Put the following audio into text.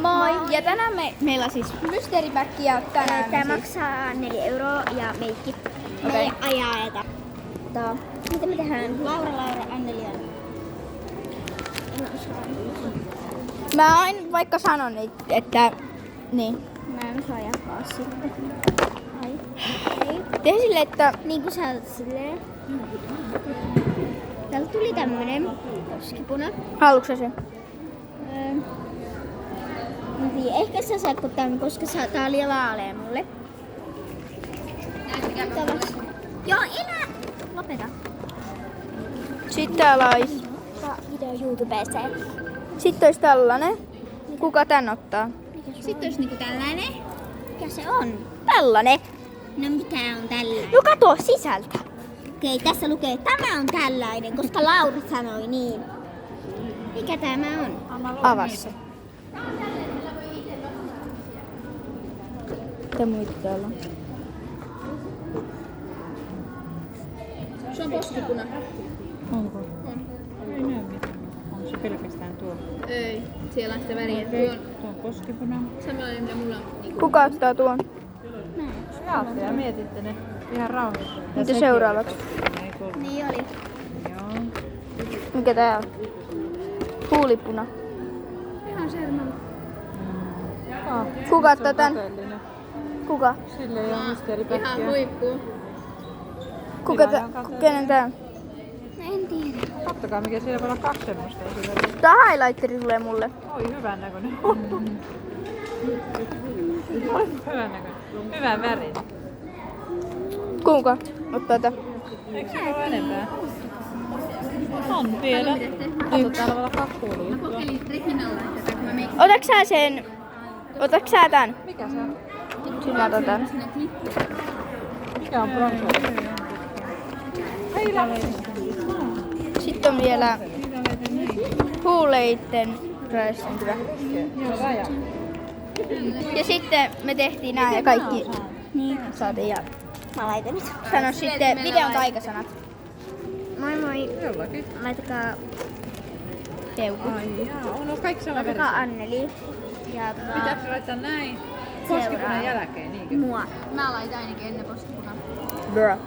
Moi! Ja tänään meillä on siis mysteeripäkki ja tänään Tää siis... maksaa 4 euroa ja meikki. Okei. Me ei ajeta. Mitä me tehdään? Laura, Anneli ja... En osaa. Mä aina vaikka sanon, että... Niin. Mä en osaa jakaa sitten. Ai. Ei. Tee silleen, että... Niin kuin sä olet silleen. Täältä tuli tämmönen koskipuna. Haluatko sen? Mä tiedän, ehkä sä saat tämän, koska tää oli vaalea mulle. Joo, enää! Lopeta. Sitten täällä olisi... Saa video YouTubeseen. Sitten olisi tällainen. Kuka tän ottaa? Sitten olisi niinku tällainen. Mikä se on? Tällainen. No mikä on tällainen? No kato sisältä. Okei, tässä lukee, että tämä on tällainen, koska Laura sanoi niin. Mikä tämä on? Avaa se. Mitä muita täällä on? Se on poskipuna. Onko? Ei näy mitään. Onko se pelkästään tuo? Ei, siellä on sitä väriä. Okei, Tuo on tuo on poskipuna. samanlainen mitä mulla on. Niinku. Kuka ottaa tuon? Jaatte ja mietitte ne ihan rauhassa. Mitä seuraavaksi? Ei kun... Niin oli. Joo. Mikä tää on? Huulipuna. Ihan sermalla. Kuka ottaa tän? Kokeellinen. Kuka? Sille ei ole Ihan mysteeripäkkiä. huippu. Kenen tää? No en tiedä. Kattokaa mikä siellä voi olla 2 semmoista esimerkiksi. Tää highlighteri tulee mulle. Oi hyvän näköinen. Oi hyvän näköinen. Hyvän värin. Kuka ottaa tää? Eikö se ole enempää? On vielä. Katso, täällä voi olla 2 huulia. Kokeilin Reginalla tätä, kun mä meikkaan. Otaks sä sen? Otaks sä tän? Mikä se on? Sitten mä otan tän. Sinne klippi. Mikä on bronsa? Ei lähde. Sitten on vielä huuleitten räiskintyvä. Joo, raja. Ja sitten me tehtiin nää ja kaikki saatiin ja Mä laitan nyt. sano sitten videon taikasanat. Moi moi. Jollakin. Laittakaa, Peukut. Ai jaa, on kaikki sama väri. laittakaa Anneli. Ja Pitääkö laittaa näin? Poskipunan jälkeen, niinkö? mua. Mä laitan ainakin ennen poskipunaa. Bro.